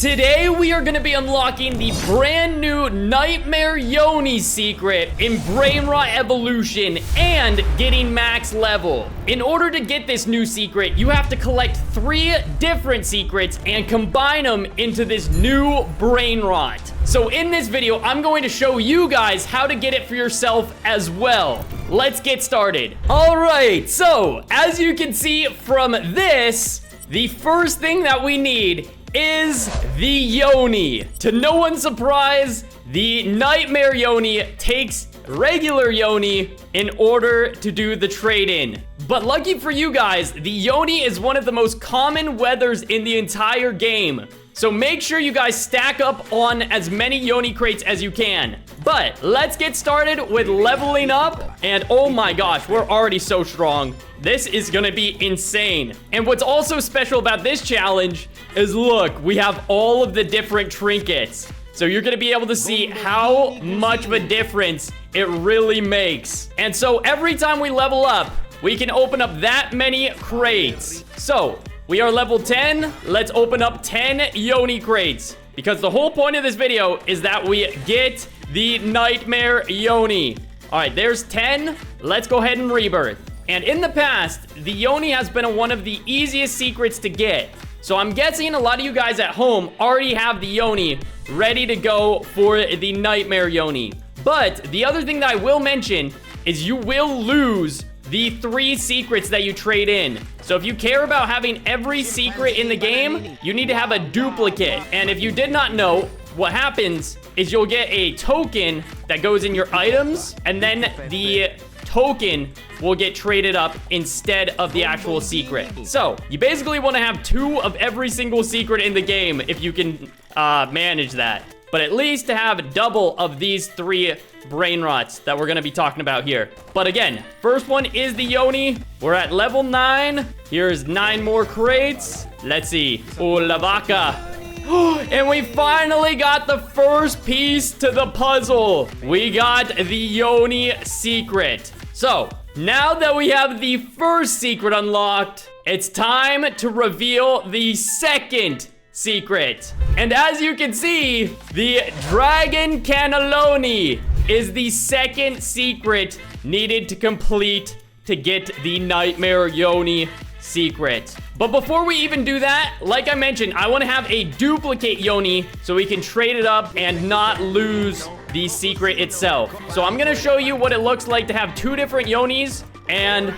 Today we are going to be unlocking the brand new Nightmare Yoni secret in Brainrot Evolution and getting max level. In order to get this new secret, you have to collect 3 different secrets and combine them into this new Brainrot. So in this video, I'm going to show you guys how to get it for yourself as well. Let's get started. All right, so as you can see from this, the first thing that we need is the Yoni. To no one's surprise, the Nightmare Yoni takes regular Yoni in order to do the trade-in. But lucky for you guys, the Yoni is one of the most common weathers in the entire game. So make sure you guys stack up on as many Yoni crates as you can. But let's get started with leveling up. And oh my gosh, we're already so strong. This is gonna be insane. And what's also special about this challenge is, look, we have all of the different trinkets. So you're gonna be able to see how much of a difference it really makes. And so every time we level up, we can open up that many crates. So we are level 10. Let's open up 10 Yoni crates, because the whole point of this video is that we get the Nightmare Yoni. All right, there's 10. Let's go ahead and rebirth. And in the past, the Yoni has been one of the easiest secrets to get. So I'm guessing a lot of you guys at home already have the Yoni ready to go for the Nightmare Yoni. But the other thing that I will mention is you will lose the 3 secrets that you trade in. So if you care about having every secret in the game, you need to have a duplicate. And if you did not know, what happens is you'll get a token that goes in your items, and then the token will get traded up instead of the actual secret. So you basically want to have 2 of every single secret in the game if you can manage that. But at least to have double of these 3 Brainrots that we're going to be talking about here. But again, first one is the Yoni. We're at level 9. Here's 9 more crates. Let's see. Oh, la vaca. And we finally got the first piece to the puzzle. We got the Yoni secret. So now that we have the first secret unlocked, it's time to reveal the second secret. And as you can see, the Dragon Canaloney is the second secret needed to complete to get the Nightmare Yoni secret. But before we even do that, like I mentioned, I want to have a duplicate Yoni so we can trade it up and not lose the secret itself. So I'm going to show you what it looks like to have 2 different Yonis and,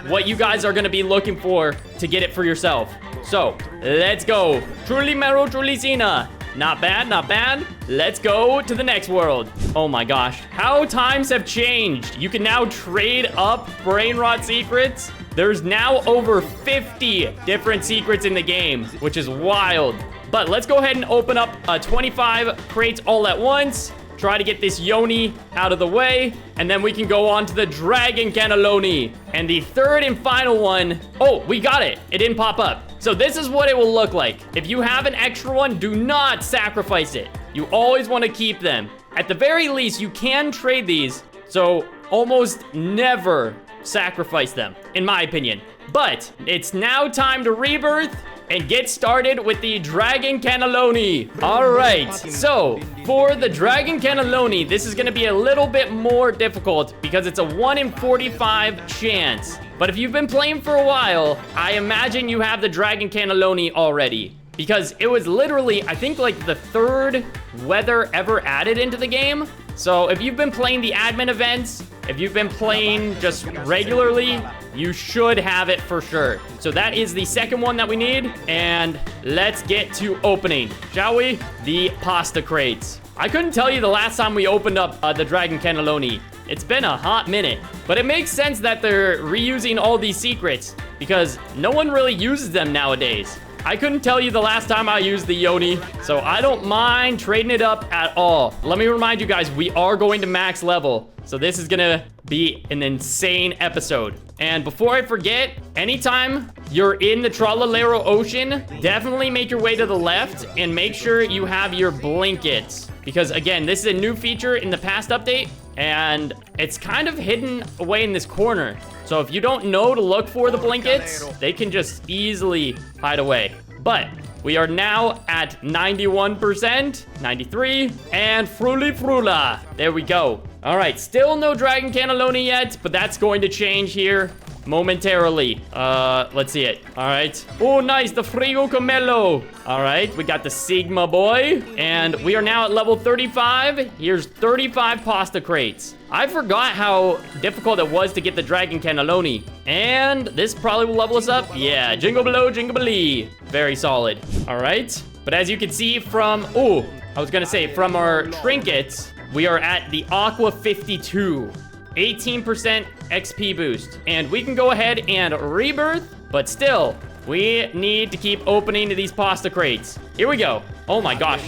what you guys are going to be looking for to get it for yourself. So let's go. Truly Mero, truly Cena. Not bad, not bad. Let's go to the next world. Oh my gosh, how times have changed. You can now trade up Brainrot secrets. There's now over 50 different secrets in the game, which is wild. But let's go ahead and open up 25 crates all at once. Try to get this Yoni out of the way, and then we can go on to the Dragon Canaloney. And the third and final one, oh, we got it. It didn't pop up. So this is what it will look like. If you have an extra one, do not sacrifice it. You always want to keep them. At the very least, you can trade these, so almost never sacrifice them, in my opinion. But it's now time to rebirth and get started with the Dragon Canaloney. All right, so for the Dragon Canaloney, this is gonna be a little bit more difficult because it's a 1 in 45 chance. But if you've been playing for a while, I imagine you have the Dragon Canaloney already, because it was literally, I think, like the 3rd weather ever added into the game. So if you've been playing the admin events, if you've been playing just regularly, you should have it for sure. So that is the second one that we need. And let's get to opening, shall we? The pasta crates. I couldn't tell you the last time we opened up the Dragon Canaloney. It's been a hot minute. But it makes sense that they're reusing all these secrets because no one really uses them nowadays. I couldn't tell you the last time I used the Yoni, so I don't mind trading it up at all. Let me remind you guys, we are going to max level. So this is gonna be an insane episode. And before I forget, anytime you're in the Tralalero Ocean, definitely make your way to the left and make sure you have your blankets. Because again, this is a new feature in the past update, and it's kind of hidden away in this corner. So if you don't know to look for the blankets, they can just easily hide away. But We are now at 91%, 93, and Frula. There we go. All right, still no Dragon Canaloney yet, but that's going to change here momentarily. Let's see it. All right. Oh, nice. The Frigo Camelo. All right. We got the Sigma boy. And we are now at level 35. Here's 35 pasta crates. I forgot how difficult it was to get the Dragon Canaloney. And this probably will level us up. Yeah. Jingle below, jingle belee. Very solid. All right. But as you can see from, from our trinkets, we are at the Aqua 52. 18% XP boost. And we can go ahead and rebirth, but still, we need to keep opening these pasta crates. Here we go. Oh my gosh.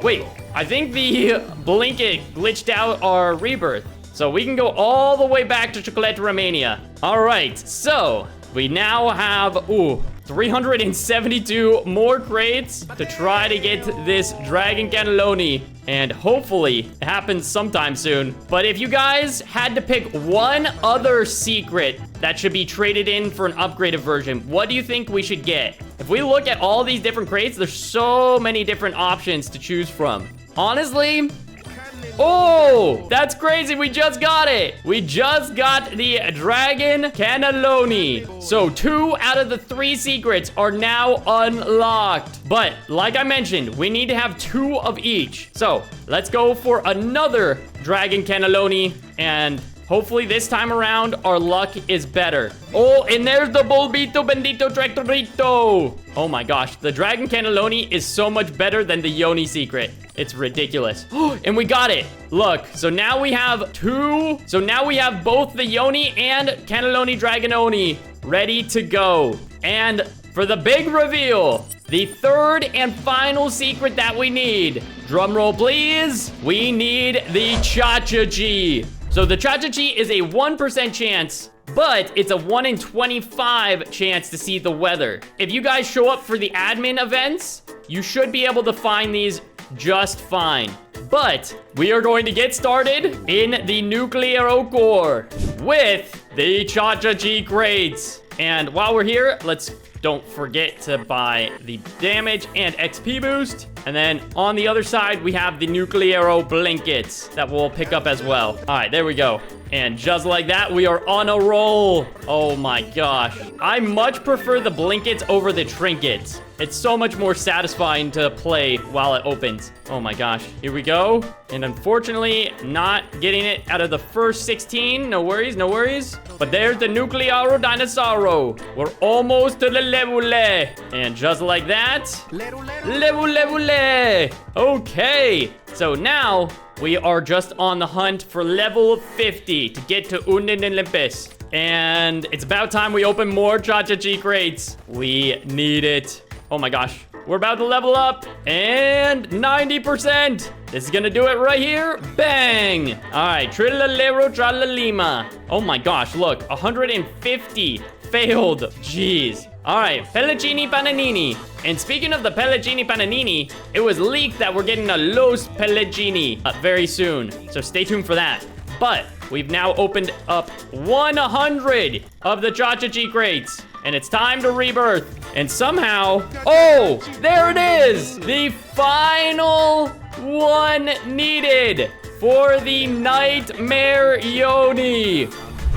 Wait, I think the blanket glitched out our rebirth. So we can go all the way back to Chocolate Romania. All right, so we now have, 372 more crates to try to get this Dragon Canaloney. And hopefully it happens sometime soon. But if you guys had to pick one other secret that should be traded in for an upgraded version, what do you think we should get? If we look at all these different crates, there's so many different options to choose from. Honestly, oh, that's crazy. We just got it. We just got the Dragon Canaloney. So 2 out of the 3 secrets are now unlocked. But like I mentioned, we need to have 2 of each. So let's go for another Dragon Canaloney, and hopefully this time around our luck is better. Oh, and there's the Bulbito Bendito Tractorito. Oh my gosh, the Dragon Canaloney is so much better than the Yoni secret. It's ridiculous. And we got it. Look, so now we have 2. So now we have both the Yoni and Canaloney Dragononi ready to go. And for the big reveal, the third and final secret that we need. Drum roll, please. We need the Chacha G. So the Chacha G is a 1% chance, but it's a 1 in 25 chance to see the weather. If you guys show up for the admin events, you should be able to find these just fine. But we are going to get started in the Nuclear Core with the Chacha G crates. And while we're here, don't forget to buy the damage and XP boost. And then on the other side, we have the Nuclearo blankets that we'll pick up as well. All right, there we go. And just like that, we are on a roll. Oh my gosh. I much prefer the blankets over the trinkets. It's so much more satisfying to play while it opens. Oh my gosh. Here we go. And unfortunately, not getting it out of the first 16. No worries, no worries. But there's the Nuclearo Dinosauro. We're almost to the level. And just like that. Level. Okay. So now we are just on the hunt for level 50 to get to Unden Olympus. And it's about time we open more Chacha G crates. We need it. Oh my gosh. We're about to level up. And 90%. This is gonna do it right here. Bang. All right. Trillalero Tralalima. Oh my gosh. Look. 150 failed. Jeez. All right, Pellegrini Pananini. And speaking of the Pellegrini Pananini, it was leaked that we're getting a Los Pellegrini very soon. So stay tuned for that. But we've now opened up 100 of the Chacha G crates. And it's time to rebirth. And somehow, oh, there it is. The final one needed for the Nightmare Yoni.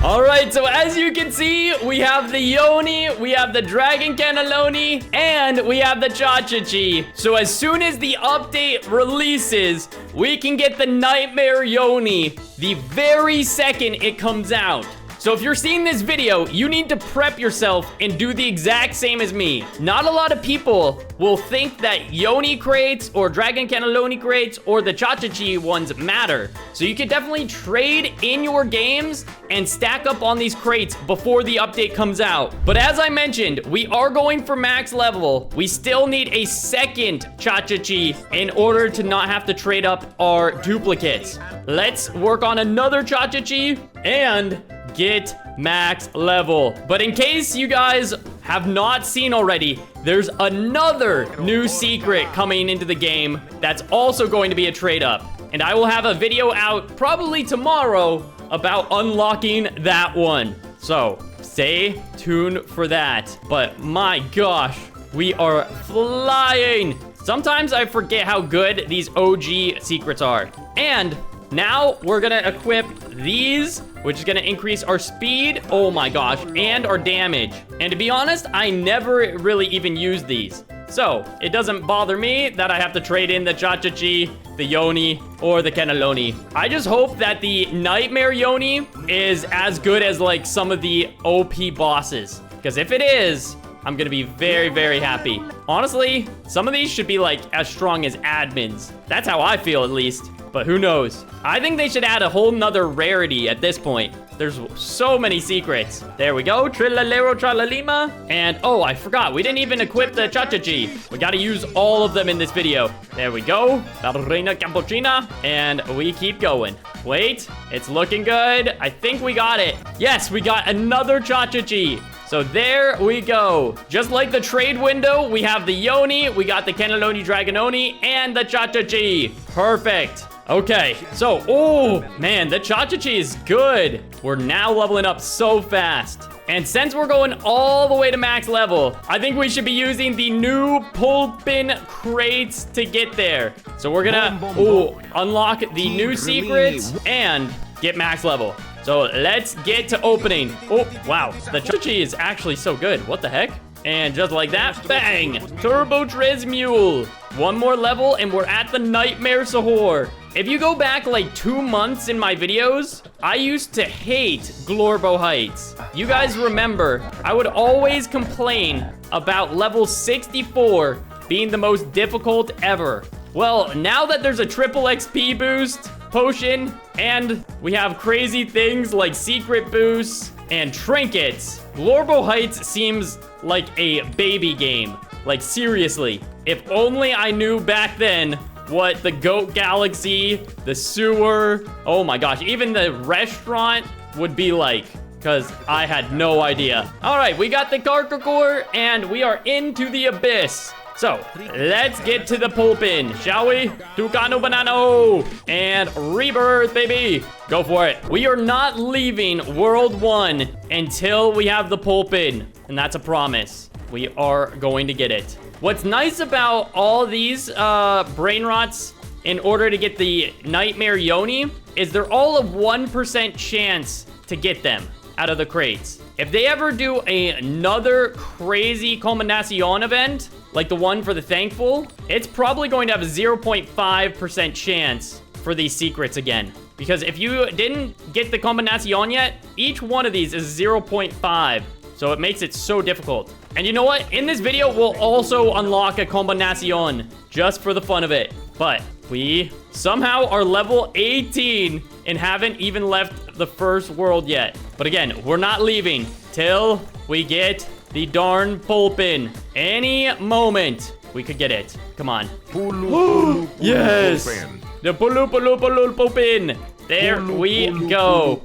All right, so as you can see, we have the Yoni, we have the Dragon Canaloney, and we have the Chacha G. So as soon as the update releases, we can get the Nightmare Yoni the very second it comes out. So if you're seeing this video, you need to prep yourself and do the exact same as me. Not a lot of people will think that Yoni crates or Dragon Canaloney crates or the Chacha G ones matter. So you can definitely trade in your games and stack up on these crates before the update comes out. But as I mentioned, we are going for max level. We still need a second Chacha G in order to not have to trade up our duplicates. Let's work on another Chacha G and get max level. But in case you guys have not seen already, there's another new secret coming into the game that's also going to be a trade up. And I will have a video out probably tomorrow about unlocking that one. So stay tuned for that. But my gosh, We are flying. Sometimes I forget how good these OG secrets are. And now we're gonna equip these, which is gonna increase our speed, oh my gosh, and our damage. And to be honest, I never really even use these. So, it doesn't bother me that I have to trade in the Chacha G, the Yoni, or the Canaloney. I just hope that the Nightmare Yoni is as good as, like, some of the OP bosses. Because if it is, I'm gonna be very, very happy. Honestly, some of these should be, like, as strong as admins. That's how I feel, at least. But who knows? I think they should add a whole nother rarity at this point. There's so many secrets. There we go. Trillalero Tralalima. And, oh, I forgot. We didn't even equip the Chacha G. We gotta use all of them in this video. There we go. Ballerina Cappuccina. And we keep going. Wait, it's looking good. I think we got it. Yes, we got another Chacha G. So there we go. Just like the trade window, we have the Yoni, we got the Canaloney Dragononi, and the Chacha G. Perfect. Okay, so, oh, man, the Chacha G is good. We're now leveling up so fast. And since we're going all the way to max level, I think we should be using the new pull-pin crates to get there. So we're gonna, unlock the new secrets and get max level. So let's get to opening. Oh, wow, the Chacha G is actually so good. What the heck? And just like that, bang, Turbo Triz Mule. One more level and we're at the Nightmare Sahur. If you go back like 2 months in my videos, I used to hate Glorbo Heights. You guys remember, I would always complain about level 64 being the most difficult ever. Well, now that there's a triple XP boost, potion, and we have crazy things like secret boosts and trinkets, Glorbo Heights seems like a baby game. Like, seriously, if only I knew back then what the Goat Galaxy, the sewer, oh my gosh, even the restaurant would be like, because I had no idea. All right, we got the Karkakor, and we are into the abyss. So, let's get to the pulpin, shall we? Tucano Banano! And rebirth, baby! Go for it. We are not leaving World 1 until we have the pulpin, and that's a promise. We are going to get it. What's nice about all these Brainrots in order to get the Nightmare Yoni is they're all a 1% chance to get them out of the crates. If they ever do another crazy Combinacion event, like the one for the Thankful, it's probably going to have a 0.5% chance for these secrets again. Because if you didn't get the Combinacion yet, each one of these is 0.5. So it makes it so difficult. And you know what? In this video, we'll also unlock a Combinacion just for the fun of it. But we somehow are level 18 and haven't even left the first world yet. But again, we're not leaving till we get the darn pulpin. Any moment, we could get it. Come on. Yes! The pulpin. There we go.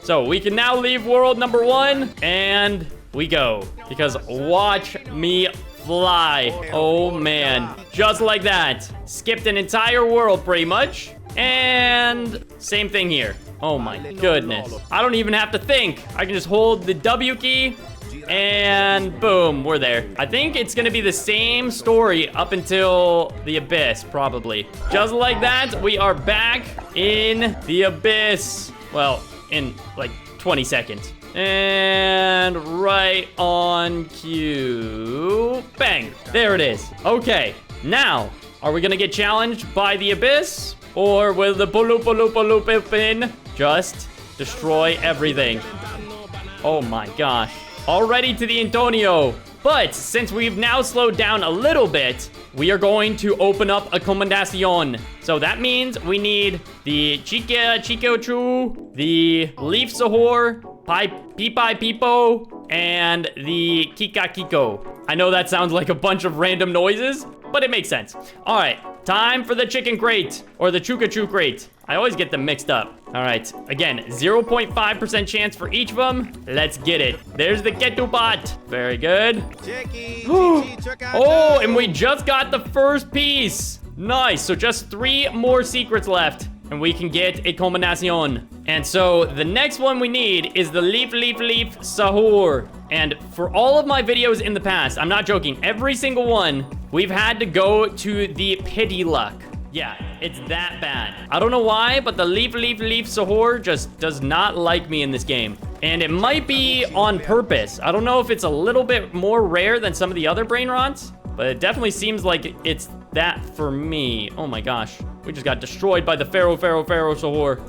So we can now leave world number 1, and we go. Because watch me fly. Oh man. Just like that. Skipped an entire world pretty much. And same thing here. Oh my goodness. I don't even have to think. I can just hold the W key. And boom, we're there. I think it's gonna be the same story up until the abyss, probably. Just like that, we are back in the abyss. Well, in like 20 seconds. And right on cue. Bang, there it is. Okay, now, are we gonna get challenged by the abyss? Or will the pin just destroy everything? Oh my gosh. Already to the Antonio. But since we've now slowed down a little bit, we are going to open up a Combinacion. So that means we need the Chikochu, the Leaf Sahur, Pipai Pipo, and the Kika Kiko. I know that sounds like a bunch of random noises, but it makes sense. All right, time for the chicken crate, or the Chukachu crate. I always get them mixed up. All right, again, 0.5% chance for each of them. Let's get it. There's the Ketubot. Very good. Oh, and we just got the first piece. Nice, so just 3 more secrets left, and we can get a Combinacion. And so the next one we need is the Leaf Sahur. And for all of my videos in the past, I'm not joking, every single one, we've had to go to the pity luck. Yeah, it's that bad. I don't know why, but the leaf Sahur just does not like me in this game. And it might be on purpose. I don't know if it's a little bit more rare than some of the other Brainrots, but it definitely seems like it's that for me. Oh my gosh. We just got destroyed by the Pharaoh Sahur.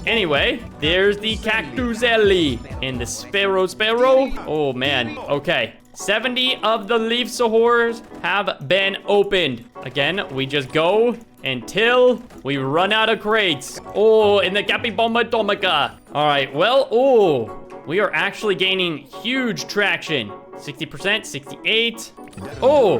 Anyway, there's the Cactuselli and the Sparrow. Oh man, okay. 70 of the leaf Sahurs have been opened. Again, we just go until we run out of crates. Oh, in the Capybomba Tomica. All right, well, oh, we are actually gaining huge traction. 60%, 68. Oh,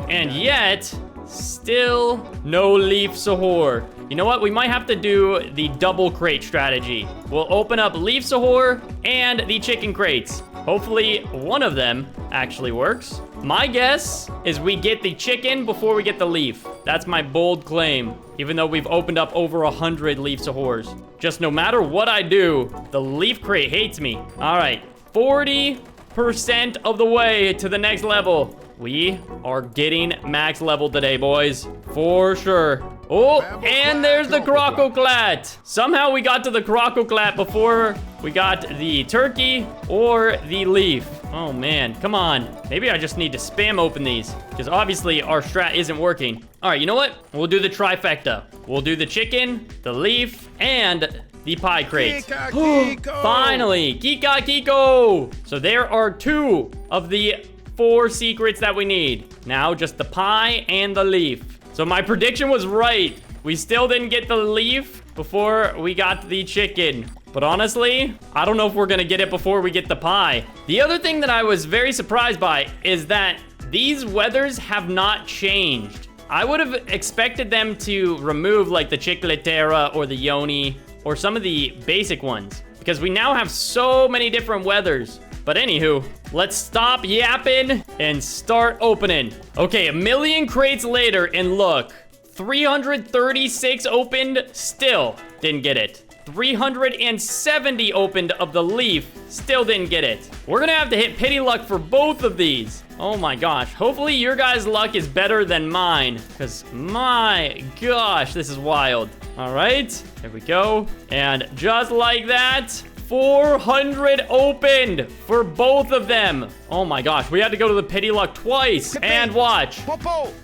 and yet, still no leaf Sahur. You know what? We might have to do the double crate strategy. We'll open up leaf Sahur and the chicken crates. Hopefully, one of them actually works. My guess is we get the chicken before we get the leaf. That's my bold claim, even though we've opened up over 100 leaf Sahurs. Just no matter what I do, the leaf crate hates me. All right, 40% of the way to the next level. We are getting max level today, boys. For sure. Oh, and there's the Crococlat. Somehow we got to the Crococlat before we got the turkey or the leaf. Oh, man. Come on. Maybe I just need to spam open these because obviously our strat isn't working. All right, you know what? We'll do the trifecta. We'll do the chicken, the leaf, and the pie crate. Finally. Kika Kiko. So there are 2 of the 4 secrets that we need. Now just the pie and the leaf. So my prediction was right. We still didn't get the leaf before we got the chicken. But honestly, I don't know if we're gonna get it before we get the pie. The other thing that I was very surprised by is that these weathers have not changed. I would have expected them to remove like the Chicletera or the Yoni or some of the basic ones because we now have so many different weathers. But anywho, let's stop yapping and start opening. Okay, 1,000,000 crates later, and look, 336 opened, still didn't get it. 370 opened of the leaf, still didn't get it. We're gonna have to hit pity luck for both of these. Oh my gosh, hopefully your guys' luck is better than mine, because my gosh, this is wild. All right, here we go. And just like that, 400 opened for both of them. Oh my gosh, we had to go to the pity luck twice. And watch. Both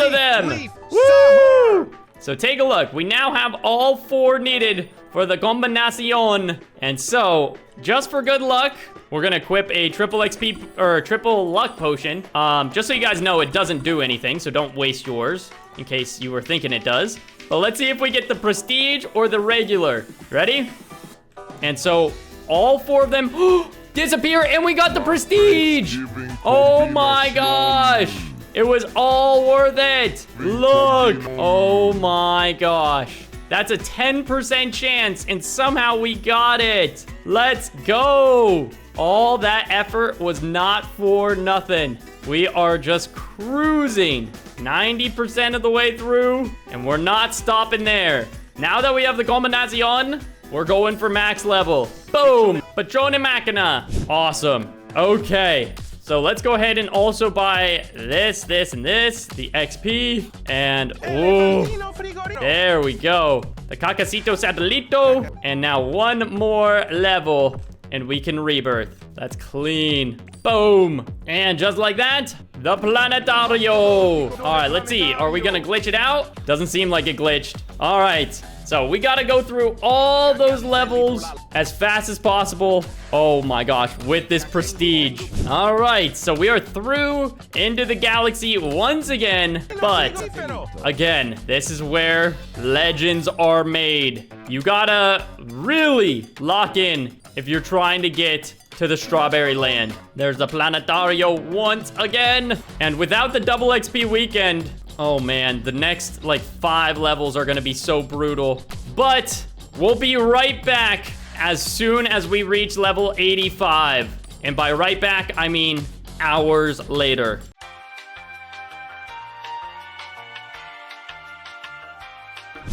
of them. Woo! So take a look. We now have all 4 needed for the combinacion. And so, just for good luck, we're gonna equip a triple XP or triple luck potion. Just so you guys know, it doesn't do anything, so don't waste yours in case you were thinking it does. But let's see if we get the prestige or the regular. Ready? And so all 4 of them disappear and we got the prestige. Oh my gosh. It was all worth it. Look. Oh my gosh. That's a 10% chance and somehow we got it. Let's go. All that effort was not for nothing. We are just cruising 90% of the way through and we're not stopping there. Now that we have the combinacion, we're going for max level. Boom. Patrone Machina. Awesome. Okay. So let's go ahead and also buy this, and this. The XP. And, oh. There we go. The Cacacito Satellito. And now 1 more level. And we can rebirth. That's clean. Boom. And just like that, the Planetario. All right, let's see. Are we gonna glitch it out? Doesn't seem like it glitched. All right. So we gotta go through all those levels as fast as possible. Oh my gosh, with this prestige. All right, so we are through into the galaxy once again. But again, this is where legends are made. You gotta really lock in if you're trying to get to the Strawberry Land. There's the Planetario once again. And without the double XP weekend, oh man, the next like 5 levels are gonna be so brutal. But we'll be right back as soon as we reach level 85. And by right back, I mean hours later.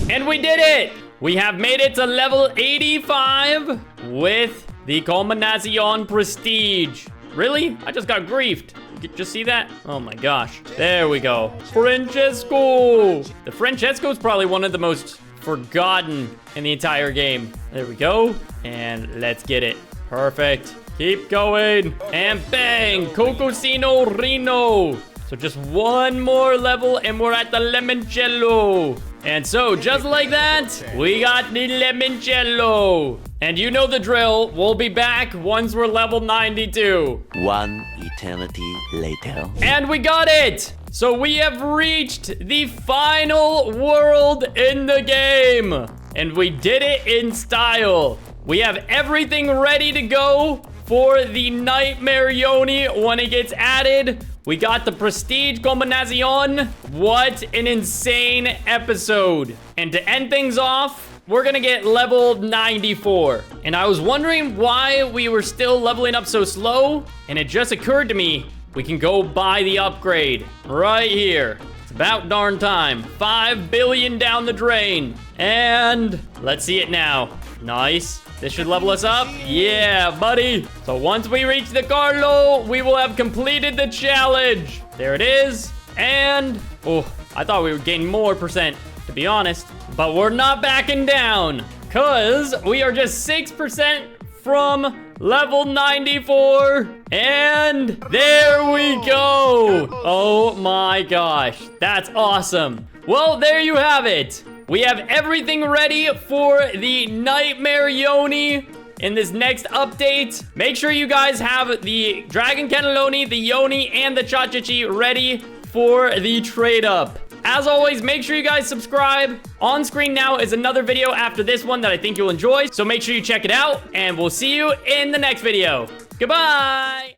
And we did it! We have made it to level 85 with the Combinacion Prestige. Really? I just got griefed. Just see that? Oh my gosh. There we go. Francesco. The Francesco is probably one of the most forgotten in the entire game. There we go. And let's get it. Perfect. Keep going. And bang. Cocosino Reno. So just one more level and we're at the Limoncello. And so just like that, we got the Limoncello. And you know the drill. We'll be back once we're level 92. One eternity later. And we got it. So we have reached the final world in the game. And we did it in style. We have everything ready to go for the Nightmare Yoni when it gets added. We got the Prestige Combinacion. What an insane episode. And to end things off, we're gonna get level 94. And I was wondering why we were still leveling up so slow. And it just occurred to me, we can go buy the upgrade right here. It's about darn time. 5 billion down the drain. And let's see it now. Nice. This should level us up. Yeah, buddy. So once we reach the Carlo, we will have completed the challenge. There it is. And, oh, I thought we would gain more percent, to be honest. But we're not backing down, because we are just 6% from level 94. And there we go. Oh my gosh. That's awesome. Well, there you have it. We have everything ready for the Nightmare Yoni in this next update. Make sure you guys have the Dragon Canaloney, the Yoni, and the Chacha G ready for the trade up. As always, make sure you guys subscribe. On screen now is another video after this one that I think you'll enjoy. So make sure you check it out, and we'll see you in the next video. Goodbye!